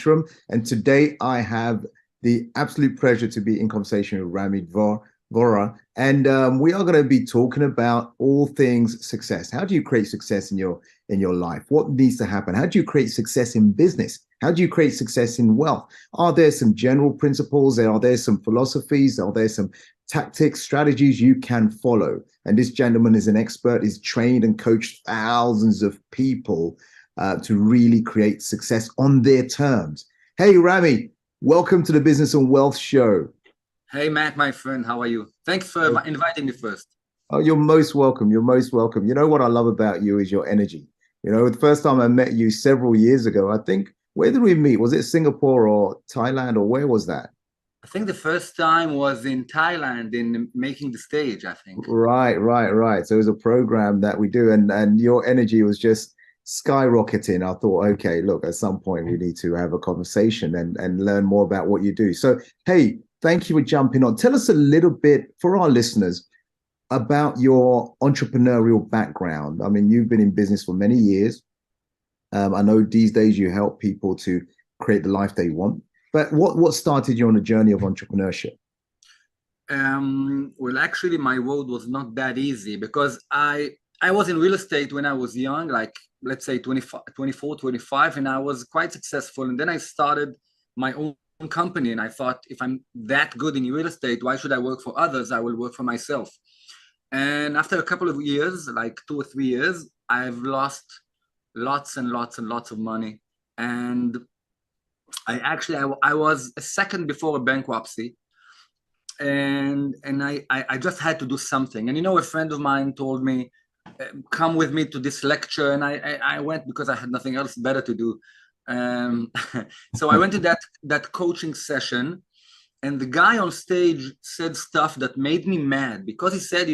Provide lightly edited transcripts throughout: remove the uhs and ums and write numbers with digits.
Ashram. And today I have the absolute pleasure to be in conversation with Rami Dvora. And we are going to be talking about all things success. How do you create success in your life? What needs to happen? How do you create success in business? How do you create success in wealth? Are there some general principles? Are there some philosophies? Are there some tactics, strategies you can follow? And this gentleman is an expert. He's trained and coached thousands of people to really create success on their terms. Hey, Rami, welcome to the Business and Wealth Show. Hey, Matt, my friend, how are you? Thanks for inviting me first. Oh, you're most welcome. You're most welcome. You know what I love about you is your energy. You know, the first time I met you several years ago, I think, where did we meet? Was it Singapore or Thailand, or where was that? I think the first time was in Thailand in Making the Stage, I think. Right. So it was a program that we do, and your energy was just skyrocketing. I thought, okay, look, at some point we need to have a conversation and learn more about what you do. So, hey, thank you for jumping on. Tell us a little bit for our listeners about your entrepreneurial background. I mean, you've been in business for many years. I know these days you help people to create the life they want. But what started you on a journey of entrepreneurship? Well, actually, my road was not that easy because I was in real estate when I was young, like let's say 25, 24, 25, and I was quite successful. And then I started my own company, and I thought, if I'm that good in real estate, why should I work for others? I will work for myself. And after a couple of years, like 2 or 3 years, I've lost lots and lots and lots of money. And I was a second before a bankruptcy, and I just had to do something. And a friend of mine told me, come with me to this lecture, and I went because I had nothing else better to do. So I went to that coaching session, and the guy on stage said stuff that made me mad, because he said,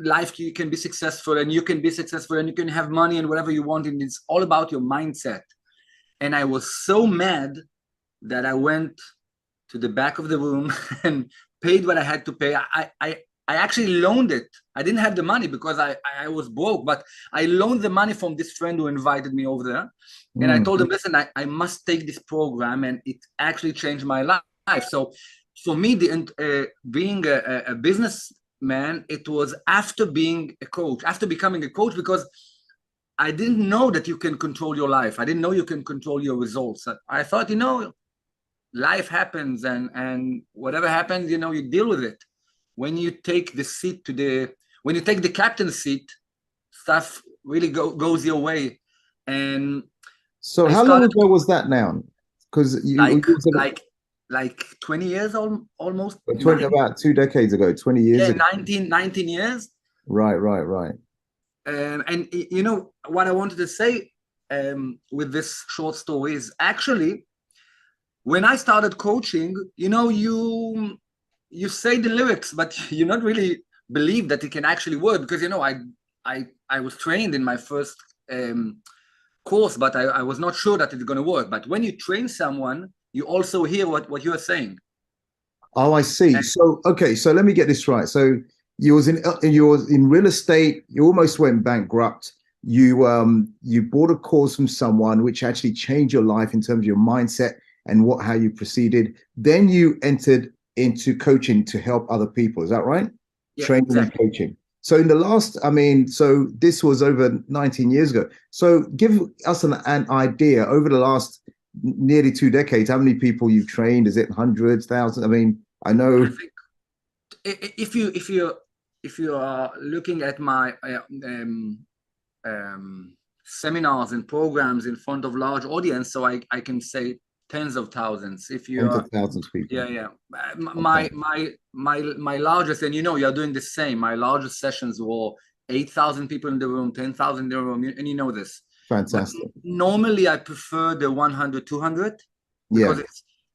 life, you can be successful, and you can be successful, and you can have money and whatever you want, and it's all about your mindset. And I was so mad that I went to the back of the room and paid what I had to pay. I actually loaned it. I didn't have the money because I was broke, but I loaned the money from this friend who invited me over there. And I told him, listen, I must take this program, and it actually changed my life. So for me, being a businessman, it was after being a coach, after becoming a coach, because I didn't know that you can control your life. I didn't know you can control your results. I thought, life happens, and whatever happens, you deal with it. When you take when you take the captain's seat, stuff really goes your way. And so how long ago was that now? Because like 20 years almost. About 2 decades ago, 20 years ago. 19 years. Right. And what I wanted to say with this short story is, actually, when I started coaching, you say the lyrics, but you not really believe that it can actually work, because I was trained in my first course, but I was not sure that it's going to work. But when you train someone, you also hear what you are saying. Oh, I see. So let me get this right. So you was in real estate. You almost went bankrupt. You bought a course from someone which actually changed your life in terms of your mindset and how you proceeded. Then you entered into coaching to help other people. Is that right? Yeah, training exactly. And coaching. So in the last, so this was over 19 years ago. So give us an idea, over the last nearly 2 decades, how many people you've trained? Is it hundreds, thousands? I mean, I know. I think if you are looking at my seminars and programs in front of large audience, so I can say tens of thousands. If you tens are, of thousands of people. yeah. My largest, and you're doing the same. My largest sessions were 8,000 people in the room, 10,000 in the room, and this. Fantastic. But normally I prefer the 100, 200, because Yeah.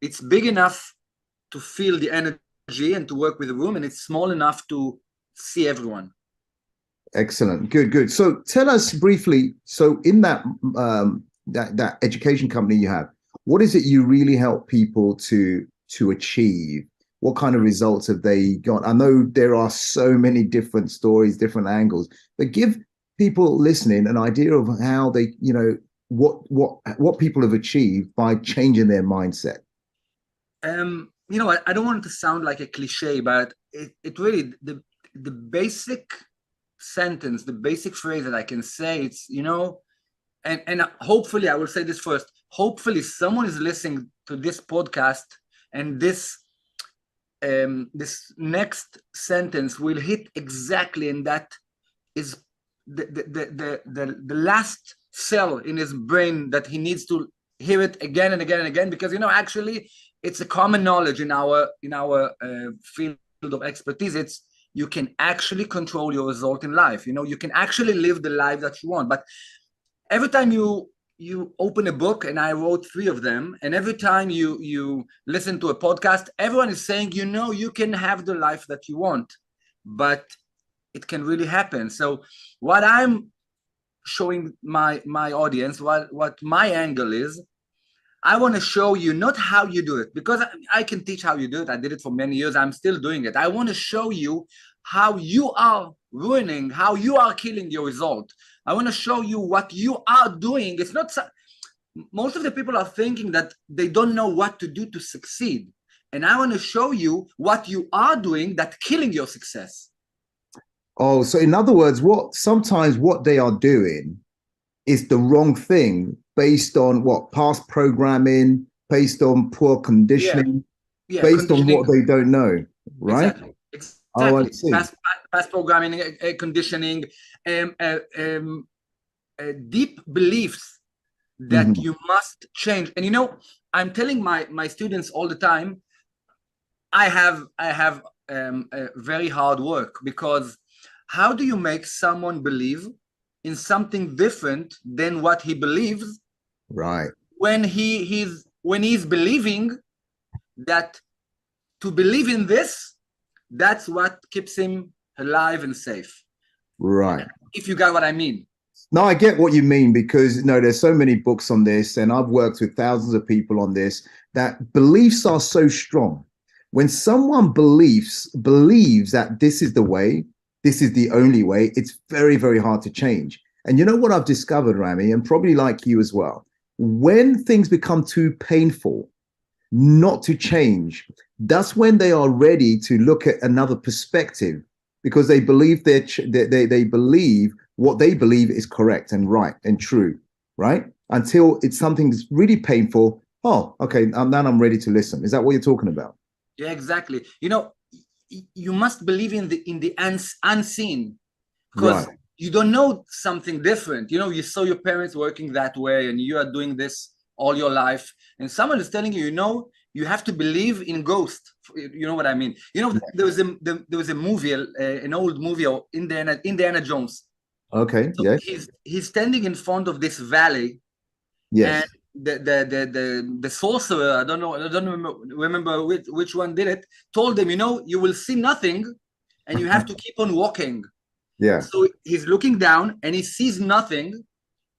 it's big enough to feel the energy and to work with the room, and it's small enough to see everyone. Excellent. Good. So tell us briefly, so in that that education company you have, what is it you really help people to achieve? What kind of results have they got? I know there are so many different stories, different angles, but give people listening an idea of how they, what people have achieved by changing their mindset? I don't want it to sound like a cliche, but it really the basic sentence, the basic phrase that I can say, it's and hopefully I will say this first. Hopefully someone is listening to this podcast, and this next sentence will hit exactly, and that is the last cell in his brain that he needs to hear it again and again and again, because actually it's a common knowledge in our field of expertise. It's you can actually control your result in life. You can actually live the life that you want. But every time you open a book, and I wrote 3 of them, and every time you listen to a podcast, everyone is saying, you can have the life that you want, but it can really happen. So what I'm showing my audience, what my angle is, I want to show you not how you do it, because I can teach how you do it. I did it for many years. I'm still doing it. I want to show you how you are ruining, how you are killing your result. I want to show you what you are doing. It's not, most of the people are thinking that they don't know what to do to succeed. And I want to show you what you are doing that's killing your success. Oh, so in other words, sometimes what they are doing is the wrong thing based on past programming, based on poor conditioning, based on what they don't know, right? Exactly. Oh, I see. Past programming, conditioning, deep beliefs that you must change. And I'm telling my students all the time, I have very hard work, because how do you make someone believe in something different than what he believes, right, when he's believing that to believe in this, that's what keeps him alive and safe, right? If you got what I mean. No, I get what you mean, because there's so many books on this, and I've worked with thousands of people on this, that beliefs are so strong. When someone believes that this is the way, this is the only way, it's very, very hard to change. And you know what I've discovered, Rami, and probably like you as well, when things become too painful not to change, that's when they are ready to look at another perspective, because they believe they believe what they believe is correct and right and true, right? Until it's something's really painful. Oh, okay, then I'm ready to listen. Is that what you're talking about? Yeah, exactly. You must believe in the unseen, because you don't know something different. You saw your parents working that way, and you are doing this all your life, and someone is telling you, you have to believe in ghosts. You know what I mean? There was a movie, an old movie, Indiana Jones. Okay. So yeah. He's standing in front of this valley. Yes. And the sorcerer, I don't remember which one did it, told him, you will see nothing, and you have to keep on walking. Yeah. So he's looking down, and he sees nothing,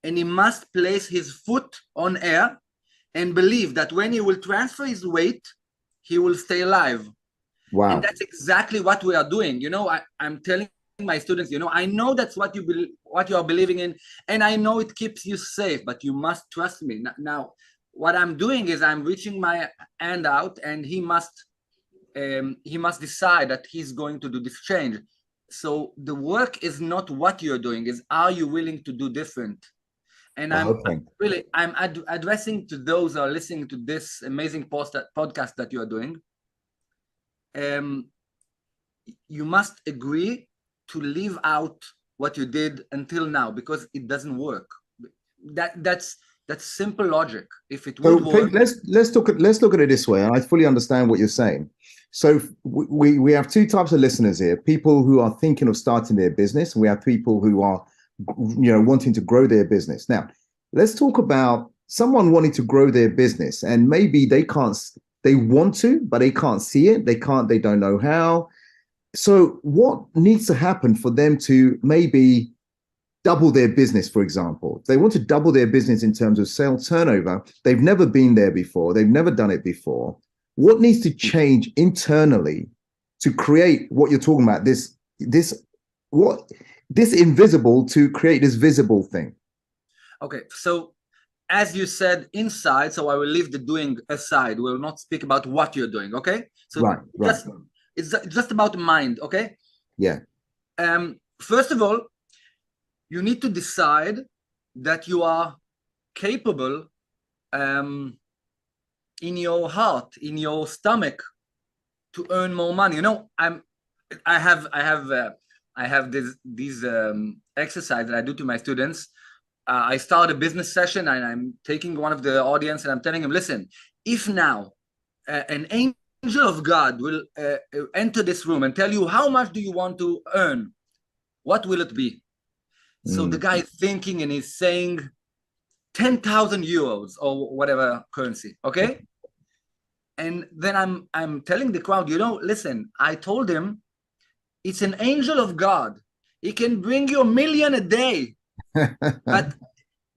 and he must place his foot on air and believe that when he will transfer his weight, he will stay alive. Wow. And that's exactly what we are doing. I'm telling my students, I know that's what you are believing in, and I know it keeps you safe, but you must trust me. Now what I'm doing is I'm reaching my hand out, and he must decide that he's going to do this change. So the work is not what you're doing, is are you willing to do different? And I'm addressing to those who are listening to this amazing podcast that you are doing. You must agree to leave out what you did until now, because it doesn't work. That's simple logic. If it would work, let's look at it this way, and I fully understand what you're saying. So we have 2 types of listeners here: people who are thinking of starting their business, and we have people who are wanting to grow their business. Now, let's talk about someone wanting to grow their business, and maybe they want to, but they can't see it. They don't know how. So what needs to happen for them to maybe double their business, for example? If they want to double their business in terms of sales turnover, they've never been there before. They've never done it before. What needs to change internally to create what you're talking about, this invisible, to create this visible thing? Okay, so as you said, inside, so I will leave the doing aside. We will not speak about what you're doing, okay? So Right, right. it's just about mind, okay? Yeah. First of all, you need to decide that you are capable in your heart, in your stomach, to earn more money. You know, I have these exercise that I do to my students. I start a business session and I'm taking one of the audience and I'm telling him, listen, if now an angel of God will enter this room and tell you how much do you want to earn, what will it be? So the guy is thinking and he's saying 10,000 euros or whatever currency, okay? And then I'm telling the crowd, you know, listen, I told him it's an angel of God. He can bring you 1 million a day. But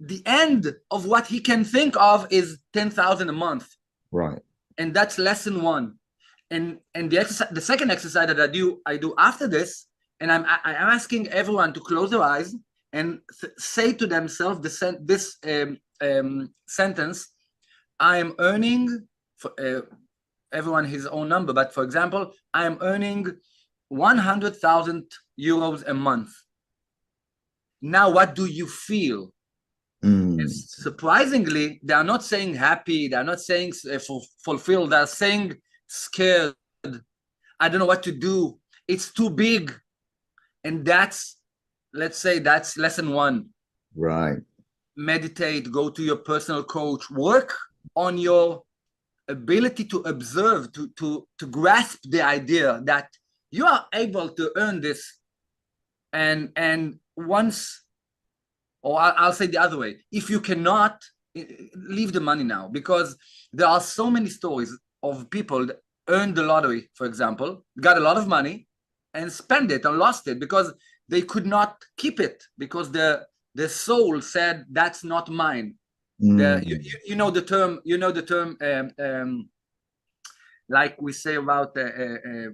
the end of what he can think of is 10,000 a month. Right. And that's lesson one. And the second exercise that I do after this, and I'm asking everyone to close their eyes and say to themselves this sentence: I am earning, for everyone his own number, but for example, I am earning 100,000 euros a month. Now, what do you feel? Surprisingly, they are not saying happy, they are not saying fulfilled, they are saying scared. I don't know what to do. It's too big. And that's, let's say, that's lesson one. Right. Meditate, go to your personal coach, work on your ability to observe, to grasp the idea that you are able to earn this. And once, or I'll say the other way, if you cannot, leave the money now, because there are so many stories of people that earned the lottery, for example, got a lot of money and spent it and lost it because they could not keep it, because the soul said, that's not mine. You know the term, like we say about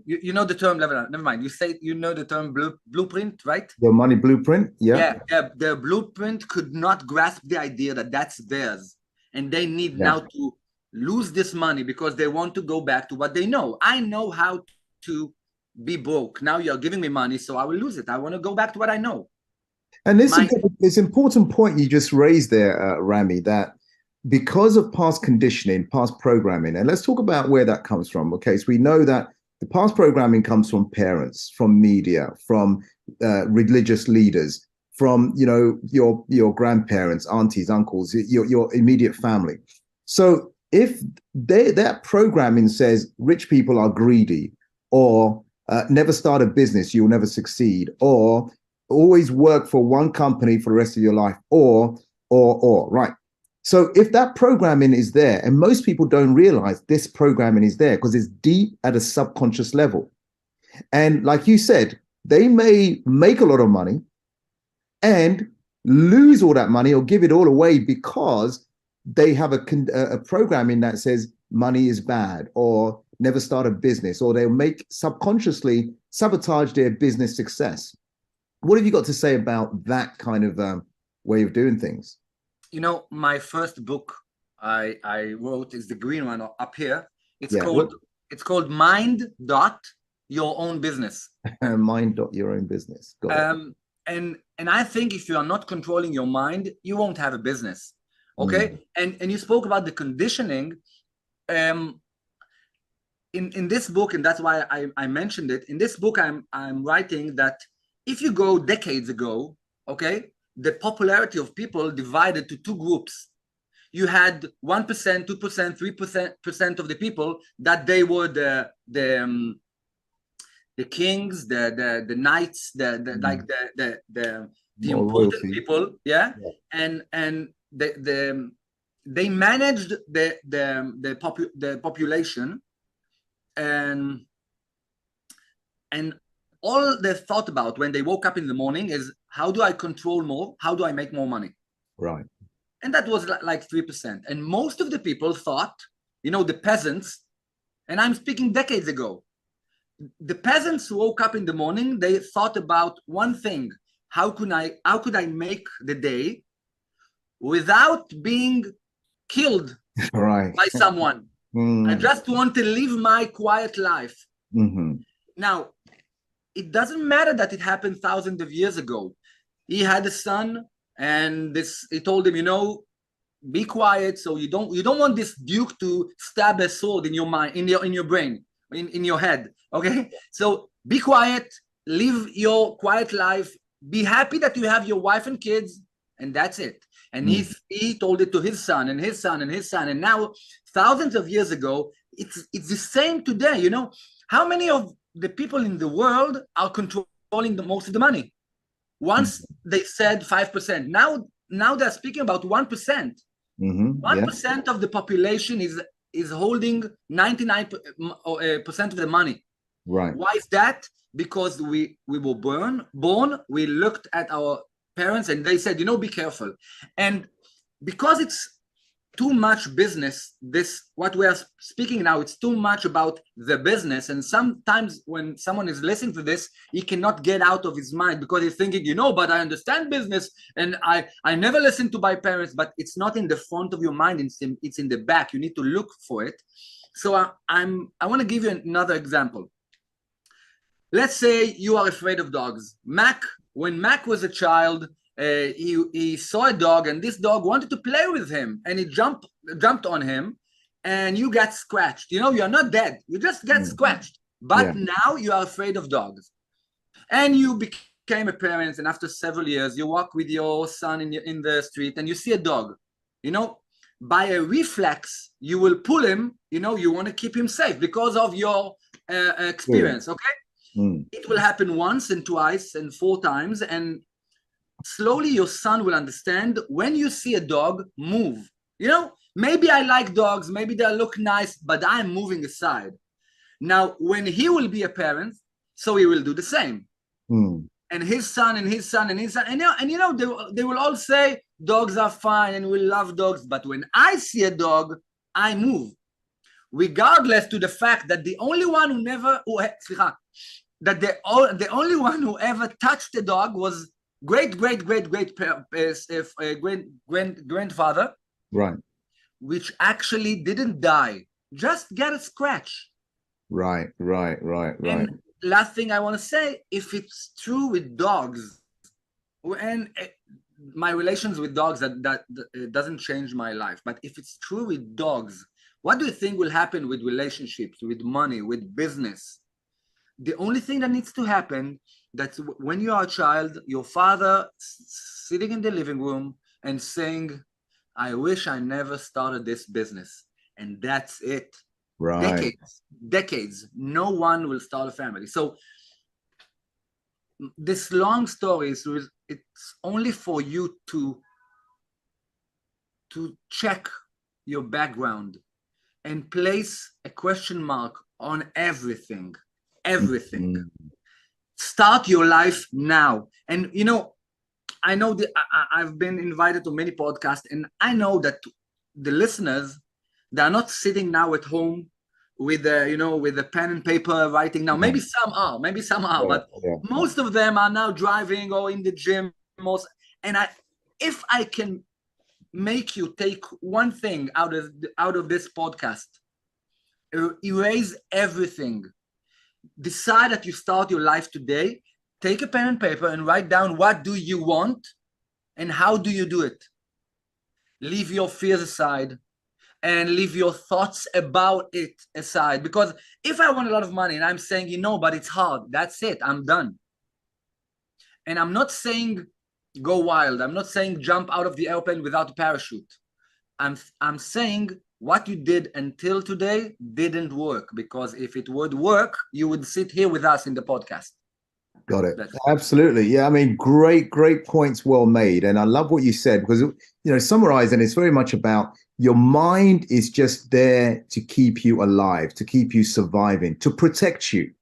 you know the term, never mind, you know the term blueprint, right? The money blueprint. Yeah, the blueprint could not grasp the idea that that's theirs, and they need now to lose this money because they want to go back to what they know. I know how to be broke. Now you're giving me money, so I will lose it. I want to go back to what I know. And this important point you just raised there, Rami, that because of past conditioning, past programming, and let's talk about where that comes from. Okay, so we know that the past programming comes from parents, from media, from religious leaders, from your grandparents, aunties, uncles, your immediate family. So if that programming says rich people are greedy, or never start a business, you'll never succeed, or always work for one company for the rest of your life, or right. So if that programming is there, and most people don't realize this programming is there because it's deep at a subconscious level. And like you said, they may make a lot of money and lose all that money or give it all away because they have a programming that says money is bad, or never start a business, or they'll make subconsciously sabotage their business success. What have you got to say about that kind of way of doing things? You know, my first book I wrote is the green one up here. It's called Mind Your Own Business. Mind Your Own Business. Got it. And I think if you are not controlling your mind, you won't have a business. Okay. And you spoke about the conditioning. In this book, and that's why I mentioned it. In this book, I'm writing that if you go decades ago, okay, the popularity of people divided to two groups. You had 1%, 2%, 3% of the people that they were the kings, the knights, the important people, and they managed the population, and all they thought about when they woke up in the morning is, how do I control more? How do I make more money? Right. And that was like 3%. And most of the people thought, the peasants, and I'm speaking decades ago, the peasants who woke up in the morning, they thought about one thing: how could I make the day without being killed Right. by someone. I Mm. just want to live my quiet life. Mm-hmm. Now, it doesn't matter that it happened thousands of years ago. He had a son, and he told him, be quiet, so you don't want this duke to stab a sword in your mind, in your brain, in your head. Okay, so be quiet, live your quiet life, be happy that you have your wife and kids, and that's it. And he told it to his son and his son and his son, and now thousands of years ago, it's the same today. How many of the people in the world are controlling the most of the money? Once they said 5%. Now they're speaking about 1%. Mm-hmm. 1% of the population is holding 99% of the money. Right. Why is that? Because we were born, we looked at our parents and they said, be careful. And because it's too much business, what we are speaking now, it's too much about the business. And sometimes when someone is listening to this, he cannot get out of his mind because he's thinking, but I understand business and I never listened to my parents, but it's not in the front of your mind, it's in the back. You need to look for it. So I want to give you another example. Let's say you are afraid of dogs. When Mac was a child, he saw a dog, and this dog wanted to play with him, and he jumped on him, and you got scratched. You're not dead. You just get scratched. But now you are afraid of dogs. And you became a parent, and after several years, you walk with your son in the street, and you see a dog. By a reflex, you will pull him. You want to keep him safe because of your experience, okay? It will happen once and twice and 4 times, and slowly your son will understand when you see a dog move. Maybe I like dogs, maybe they look nice, but I'm moving aside. Now, when he will be a parent, so he will do the same. And his son and his son and his son, and they will all say dogs are fine and we love dogs, but when I see a dog, I move. Regardless to the fact that the only one only one who ever touched a dog was great grandfather, right, which actually didn't die, just get a scratch. Right. And last thing I want to say, if it's true with dogs, and my relations with dogs, that doesn't change my life, but if it's true with dogs, what do you think will happen with relationships, with money, with business? The only thing that needs to happen, that's when you are a child, your father sitting in the living room and saying, I wish I never started this business. And that's it. Right. Decades. No one will start a family. So this long story it's only for you to check your background and place a question mark on everything. Start your life now. And I know that I've been invited to many podcasts, and I know that the listeners, they're not sitting now at home with a pen and paper writing now. Maybe some are, but most of them are now driving or in the gym. If I can make you take one thing out of this podcast, erase everything. Decide that you start your life today. Take a pen and paper and write down what do you want and how do you do it. Leave your fears aside and leave your thoughts about it aside. Because if I want a lot of money and I'm saying, but it's hard, that's it, I'm done. And I'm not saying go wild. I'm not saying jump out of the airplane without a parachute. I'm saying what you did until today didn't work, because if it would work, you would sit here with us in the podcast. Got it. Absolutely. Yeah. I mean, great points, well made. And I love what you said, because, summarize, and it's very much about your mind is just there to keep you alive, to keep you surviving, to protect you.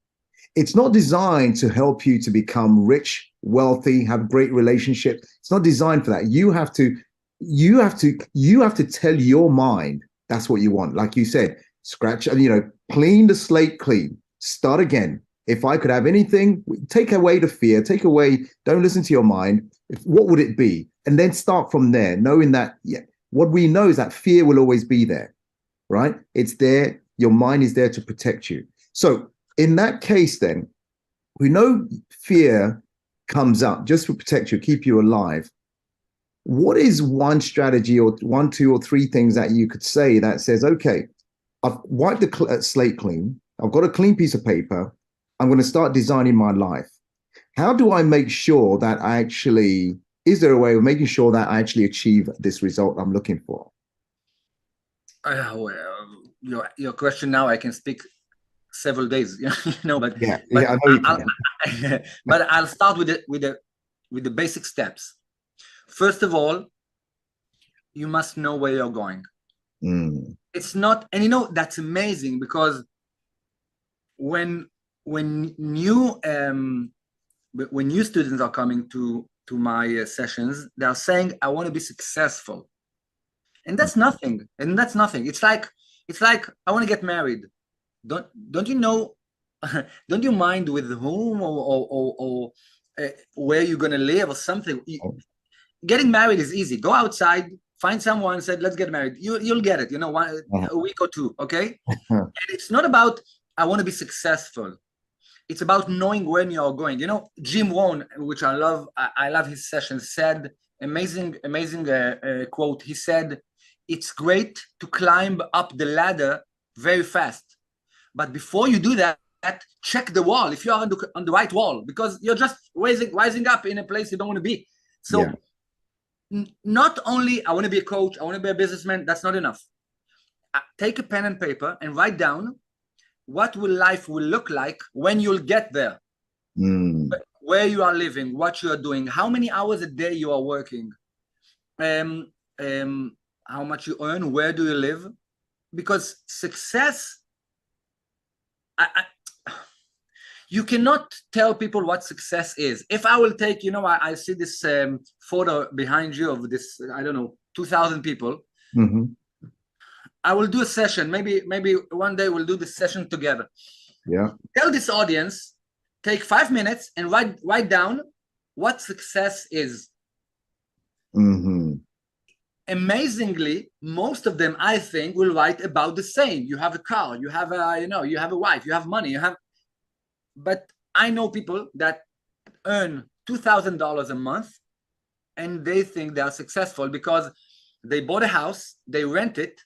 It's not designed to help you to become rich, wealthy, have great relationships. It's not designed for that. You have to tell your mind that's what you want. Like you said, scratch, clean the slate clean, start again. If I could have anything, take away the fear, don't listen to your mind. What would it be? and then start from there, knowing that, yeah, what we know is that fear will always be there, right? It's there. Your mind is there to protect you. So in that case, then, we know fear comes up just to protect you, keep you alive. What is one strategy or one, two, or three things that you could say that says, okay, I've wiped the slate clean. I've got a clean piece of paper. I'm going to start designing my life. How do I make sure that I actually, is there a way of making sure that I actually achieve this result I'm looking for? Well, your question now, I can speak several days, but yeah, I know you can. But I'll start with the basic steps. First of all, you must know where you're going. It's not, and that's amazing, because when new students are coming to my sessions, they are saying, I want to be successful, and that's nothing. It's like I want to get married. Don't you know? Don't you mind with whom or where you're gonna live or something? Getting married is easy. Go outside, find someone, said, let's get married. You'll get it. A week or two, okay? And it's not about I want to be successful. It's about knowing when you're going. Jim Rohn, which I love his sessions, said amazing quote. He said, it's great to climb up the ladder very fast, but before you do that, check the wall if you are on the right wall, because you're just rising up in a place you don't want to be. So not only I want to be a coach, I want to be a businessman, that's not enough. Take a pen and paper and write down what life will look like when you'll get there. Where you are living, what you are doing, how many hours a day you are working, how much you earn, where do you live? Because success, you cannot tell people what success is. If I will take, I see this photo behind you of this, I don't know, 2,000 people. I will do a session. Maybe one day we'll do this session together. Yeah. Tell this audience, take 5 minutes and write down what success is. Amazingly, most of them, I think, will write about the same. You have a car, you have you have a wife, you have money, but I know people that earn $2,000 a month and they think they are successful because they bought a house, they rent it,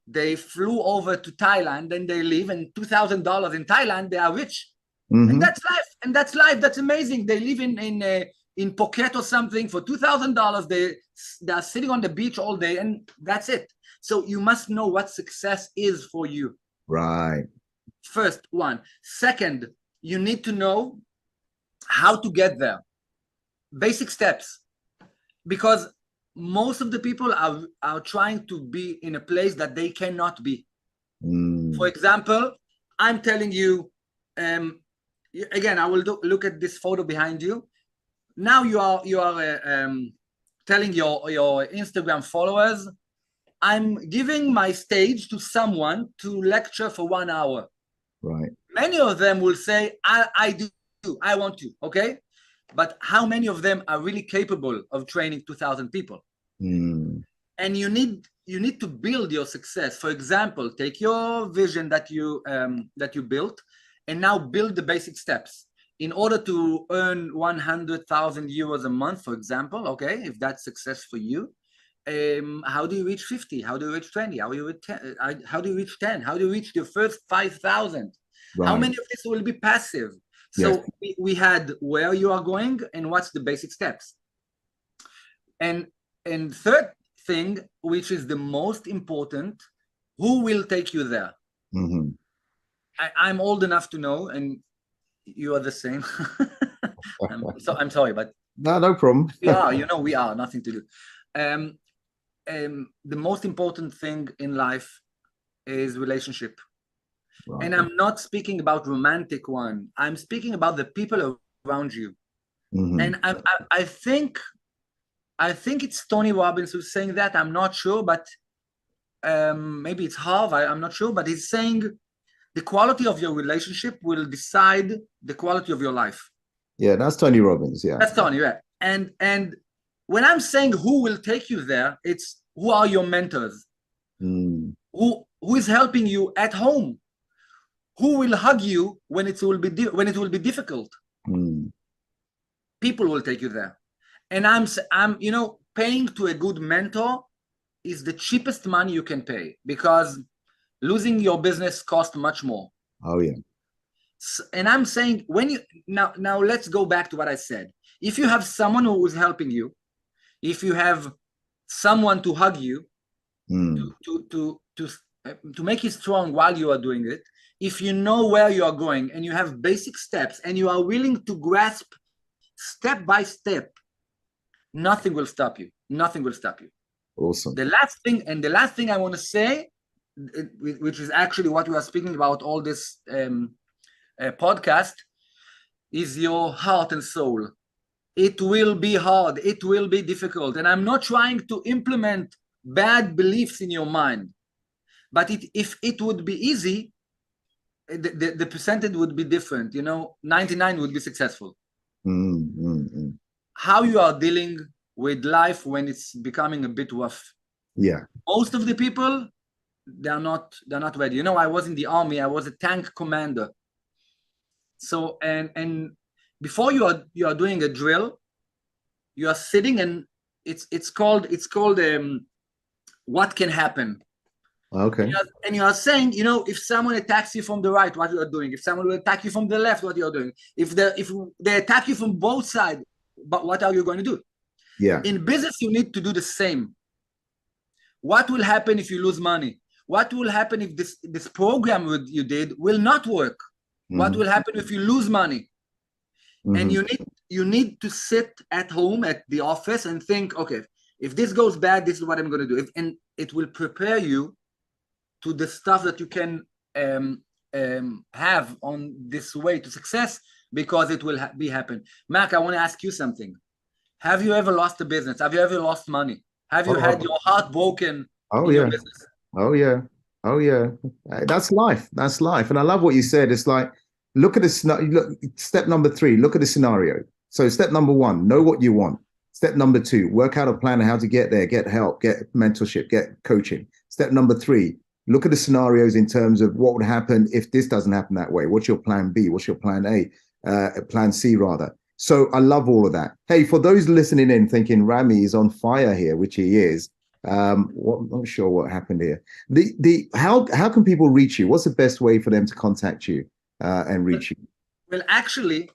they flew over to Thailand, and they live, and $2,000 in Thailand, they are rich. And that's life. That's amazing. They live in Phuket or something for $2,000. They are sitting on the beach all day, and that's it. So you must know what success is for you. Right. First one. Second, you need to know how to get there. Basic steps. Because most of the people are trying to be in a place that they cannot be. For example, I'm telling you, again, I will look at this photo behind you. Now you are telling your Instagram followers, I'm giving my stage to someone to lecture for 1 hour. Right. Many of them will say, I do, I want to, okay? But how many of them are really capable of training 2,000 people? And you need to build your success. For example, take your vision that you built, and now build the basic steps. In order to earn 100,000 euros a month, for example, okay, if that's success for you, how do you reach 50? How do you reach 20? How do you reach 10? How do you reach 10? How do you reach your first 5,000? Right. How many of this will be passive? So yes, we had where you are going and what's the basic steps. And third thing, which is the most important, who will take you there? I'm old enough to know, and you are the same. I'm sorry, but no problem. we are nothing to do. The most important thing in life is relationship. Right. And I'm not speaking about romantic one. I'm speaking about the people around you. And I think it's Tony Robbins who's saying that. I'm not sure, but maybe it's Harv. I'm not sure, but he's saying the quality of your relationship will decide the quality of your life. Yeah, that's Tony Robbins. Yeah, that's Tony. Yeah, and when I'm saying who will take you there, it's who are your mentors? Who is helping you at home? Who will hug you when it will be difficult? People will take you there. And I'm paying to a good mentor is the cheapest money you can pay, because losing your business costs much more. Oh yeah. And I'm saying, when you now let's go back to what I said. If you have someone who is helping you, if you have someone to hug you, to make you strong while you are doing it, if you know where you are going and you have basic steps and you are willing to grasp step by step, nothing will stop you. Nothing will stop you. Awesome. The last thing I want to say, which is actually what we are speaking about all this podcast, is your heart and soul. It will be hard. It will be difficult. And I'm not trying to implement bad beliefs in your mind. But if it would be easy, the percentage would be different. 99 would be successful. How you are dealing with life when it's becoming a bit rough. Yeah. Most of the people, they're not ready. I was in the army. I was a tank commander. So and before you are doing a drill, you are sitting, and it's called what can happen. Okay. And you are saying, if someone attacks you from the right, what you are doing. If someone will attack you from the left, what you are doing. If they attack you from both sides, but what are you going to do? Yeah. In business, you need to do the same. What will happen if you lose money? What will happen if this program you did will not work? What will happen if you lose money? And you need to sit at home at the office and think, okay, if this goes bad, this is what I'm going to do. And it will prepare you to the stuff that you can have on this way to success, because it will be happen. Mac, I want to ask you something. Have you ever lost a business? Have you ever lost money? Have you had your heart broken in your business? Oh yeah. Oh yeah. That's life. That's life. And I love what you said. It's like, look at this. Look, step number 3, look at the scenario. So step number 1, know what you want. Step number 2, work out a plan on how to get there, get help, get mentorship, get coaching. Step number 3, look at the scenarios in terms of what would happen if this doesn't happen that way. What's your plan B? What's your plan A? Plan C rather. So I love all of that. Hey, for those listening in thinking Rami is on fire here, which he is, I'm not sure what happened here. How can people reach you? What's the best way for them to contact you and reach you? Well, actually,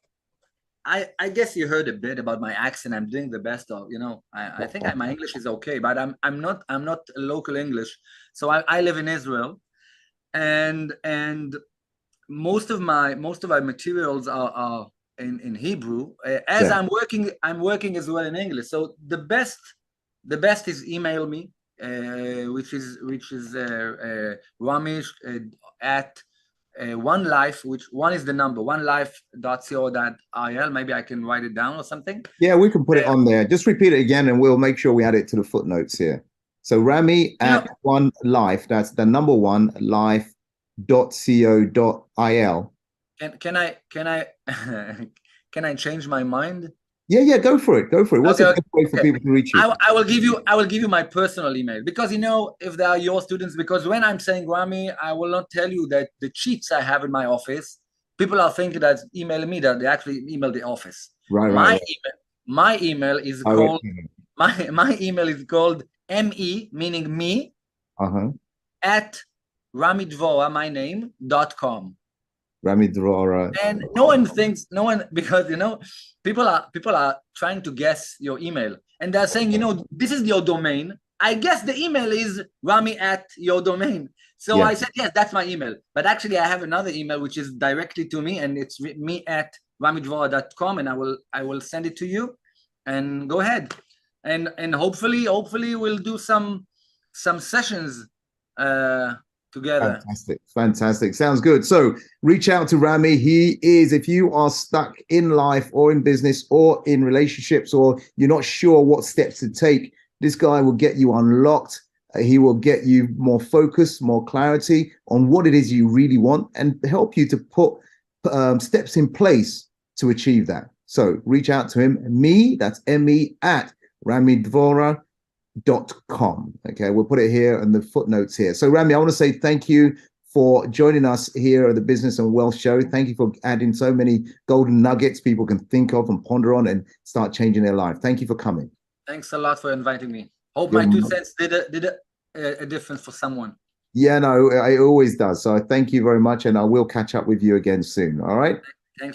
I guess you heard a bit about my accent. I'm doing the best of, I think my English is okay, but I'm not local English. So I live in Israel, and most of my materials are in Hebrew. As I'm working as well in English. So the best is email me, which is Rami at One Life, which one is the number, onelife.co.il. Maybe I can write it down or something. Yeah, we can put it on there. Just repeat it again, and we'll make sure we add it to the footnotes here. So Rami at One Life, that's the number 1 life.co.il. Can I can I change my mind? Yeah, go for it. What's the best way for people to reach you? I will give you my personal email, because if they are your students, because when I'm saying Rami, I will not tell you that the cheats I have in my office, people are thinking that emailing me, that they actually email the office. My email is called my email is called me, meaning me, at Rami Dvora, my name, .com. Rami Dvora. And no one, because people are trying to guess your email, and they're saying, this is your domain. I guess the email is Rami at your domain. So I said, yes, that's my email. But actually, I have another email which is directly to me, and it's me at ramidvora.com, and I will send it to you. And go ahead, and hopefully we'll do some sessions together. Fantastic. Sounds good. So reach out to Rami. He is, if you are stuck in life or in business or in relationships, or you're not sure what steps to take, this guy will get you unlocked. He will get you more focus, more clarity on what it is you really want, and help you to put steps in place to achieve that. So reach out to him. That's me at ramidvora.com. Okay, we'll put it here in the footnotes here. So Rami, I want to say thank you for joining us here at the Business and Wealth Show. Thank you for adding so many golden nuggets people can think of and ponder on and start changing their life. Thank you for coming. Thanks a lot for inviting me. Hope You're my 2 cents did a difference for someone. Yeah, no, it always does. So I thank you very much, and I will catch up with you again soon. All right.